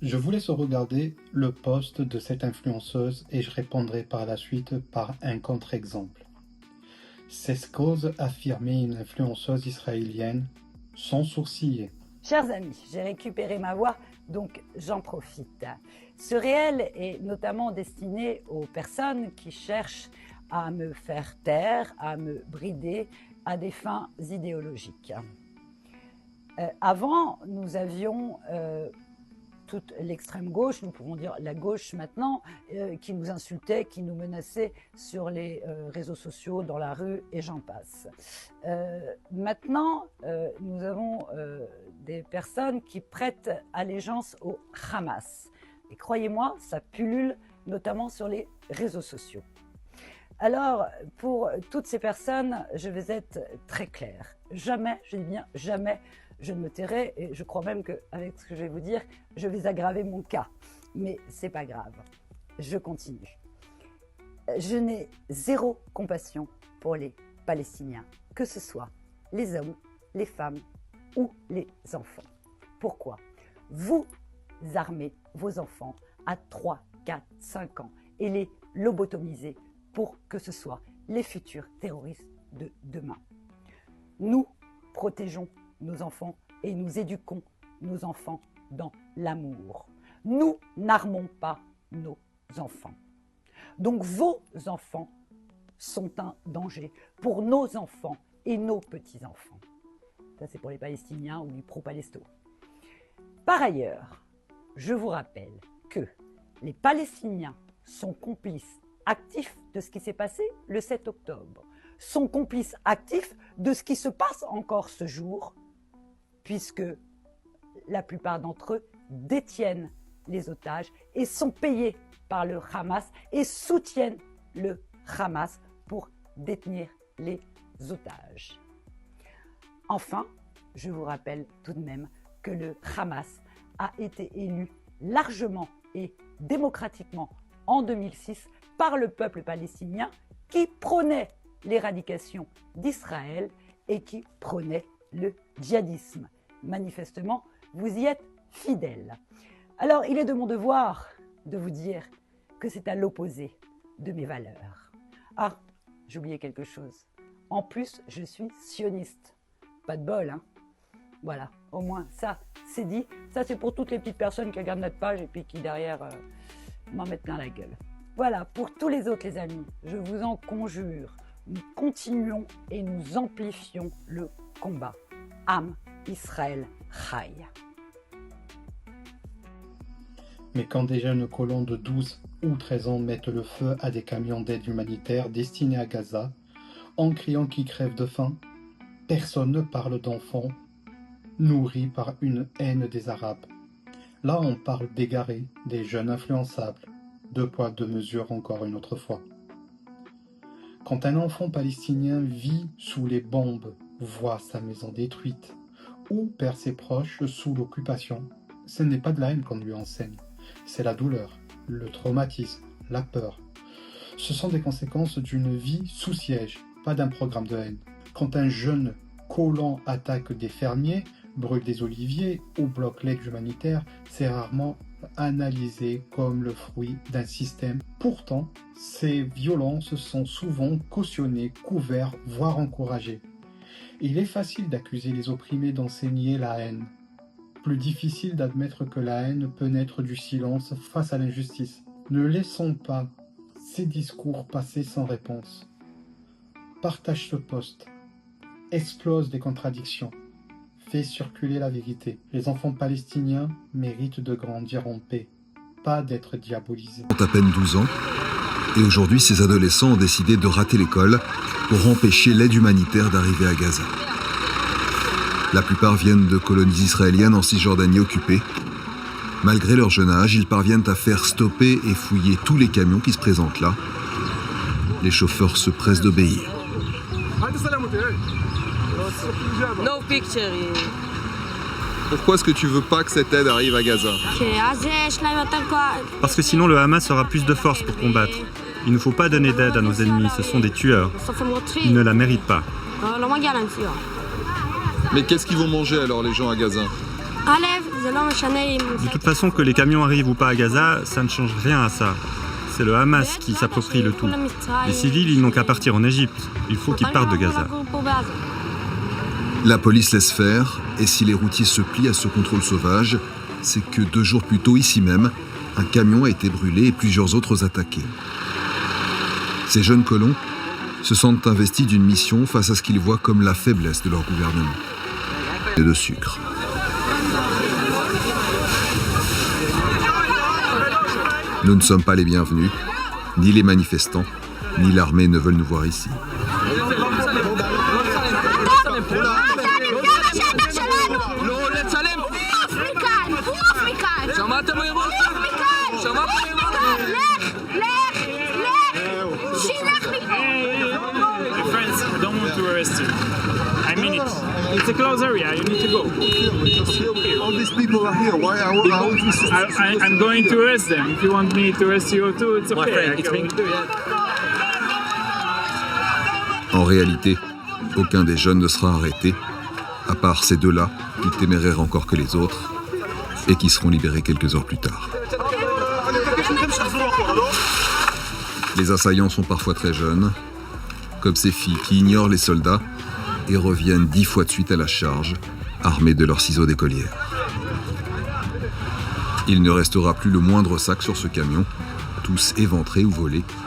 Je vous laisse regarder le post de cette influenceuse et je répondrai par la suite par un contre-exemple. C'est ce qu'ose affirmer une influenceuse israélienne sans sourciller. Chers amis, j'ai récupéré ma voix, donc j'en profite. Ce réel est notamment destiné aux personnes qui cherchent à me faire taire, à me brider à des fins idéologiques. Avant, nous avions toute l'extrême gauche, nous pouvons dire la gauche maintenant, qui nous insultait, qui nous menaçait sur les réseaux sociaux, dans la rue, et j'en passe. Maintenant, nous avons des personnes qui prêtent allégeance au Hamas. Et croyez-moi, ça pullule notamment sur les réseaux sociaux. Alors, pour toutes ces personnes, je vais être très claire. Jamais, je dis bien jamais, je ne me tairai, et je crois même qu'avec ce que je vais vous dire, je vais aggraver mon cas. Mais c'est pas grave, je continue. Je n'ai zéro compassion pour les Palestiniens, que ce soit les hommes, les femmes ou les enfants. Pourquoi? Vous armez vos enfants à 3, 4, 5 ans et les lobotomisez pour que ce soit les futurs terroristes de demain. Nous protégeons nos enfants et nous éduquons nos enfants dans l'amour. Nous n'armons pas nos enfants. Donc vos enfants sont un danger pour nos enfants et nos petits-enfants. Ça, c'est pour les Palestiniens ou les pro-Palesto. Par ailleurs, je vous rappelle que les Palestiniens sont complices actifs de ce qui s'est passé le 7 octobre, sont complices actifs de ce qui se passe encore ce jour, puisque la plupart d'entre eux détiennent les otages et sont payés par le Hamas et soutiennent le Hamas pour détenir les otages. Enfin, je vous rappelle tout de même que le Hamas a été élu largement et démocratiquement en 2006 par le peuple palestinien qui prônait l'éradication d'Israël et qui prônait le djihadisme. Manifestement, vous y êtes fidèles. Alors, il est de mon devoir de vous dire que c'est à l'opposé de mes valeurs. Ah, j'ai oublié quelque chose. En plus, je suis sioniste. Pas de bol, hein? Voilà, au moins ça, c'est dit. Ça, c'est pour toutes les petites personnes qui regardent notre page et puis qui, derrière, m'en mettent plein la gueule. Voilà, pour tous les autres, les amis, je vous en conjure, nous continuons et nous amplifions le combat. Am Israël Chai. Mais quand des jeunes colons de 12 ou 13 ans mettent le feu à des camions d'aide humanitaire destinés à Gaza, en criant qu'ils crèvent de faim, personne ne parle d'enfants nourris par une haine des Arabes. Là, on parle d'égarés, des jeunes influençables, deux poids, deux mesures encore une autre fois. Quand un enfant palestinien vit sous les bombes, voit sa maison détruite ou perd ses proches sous l'occupation, ce n'est pas de la haine qu'on lui enseigne, c'est la douleur, le traumatisme, la peur. Ce sont des conséquences d'une vie sous siège, pas d'un programme de haine. Quand un jeune colon attaque des fermiers, brûle des oliviers ou bloque l'aide humanitaire, c'est rarement analysé comme le fruit d'un système. Pourtant, ces violences sont souvent cautionnées, couvertes, voire encouragées. Il est facile d'accuser les opprimés d'enseigner la haine. Plus difficile d'admettre que la haine peut naître du silence face à l'injustice. Ne laissons pas ces discours passer sans réponse. Partage ce post. Explose des contradictions. Fais circuler la vérité. Les enfants palestiniens méritent de grandir en paix, pas d'être diabolisés. Ils ont à peine 12 ans, et aujourd'hui ces adolescents ont décidé de rater l'école pour empêcher l'aide humanitaire d'arriver à Gaza. La plupart viennent de colonies israéliennes en Cisjordanie occupée. Malgré leur jeune âge, ils parviennent à faire stopper et fouiller tous les camions qui se présentent là. Les chauffeurs se pressent d'obéir. No picture. Pourquoi est-ce que tu veux pas que cette aide arrive à Gaza? Parce que sinon le Hamas aura plus de force pour combattre. Il ne faut pas donner d'aide à nos ennemis, ce sont des tueurs. Ils ne la méritent pas. Mais qu'est-ce qu'ils vont manger alors les gens à Gaza? De toute façon, que les camions arrivent ou pas à Gaza, ça ne change rien à ça. C'est le Hamas qui s'approprie le tout. Les civils, ils n'ont qu'à partir en Égypte. Il faut qu'ils partent de Gaza. La police laisse faire, et si les routiers se plient à ce contrôle sauvage, c'est que 2 jours plus tôt, ici même, un camion a été brûlé et plusieurs autres attaqués. Ces jeunes colons se sentent investis d'une mission face à ce qu'ils voient comme la faiblesse de leur gouvernement. Et de sucre. Nous ne sommes pas les bienvenus, ni les manifestants, ni l'armée ne veulent nous voir ici. It's a closed area. You need to go. All these people are here. Why are we I'm going to arrest them. If you want me to arrest you too, it's okay. En réalité, aucun des jeunes ne sera arrêté, à part ces 2-là, plus téméraires encore que les autres, et qui seront libérés quelques heures plus tard. Les assaillants sont parfois très jeunes, comme ces filles qui ignorent les soldats et reviennent 10 fois de suite à la charge, armés de leurs ciseaux d'écolière. Il ne restera plus le moindre sac sur ce camion, tous éventrés ou volés,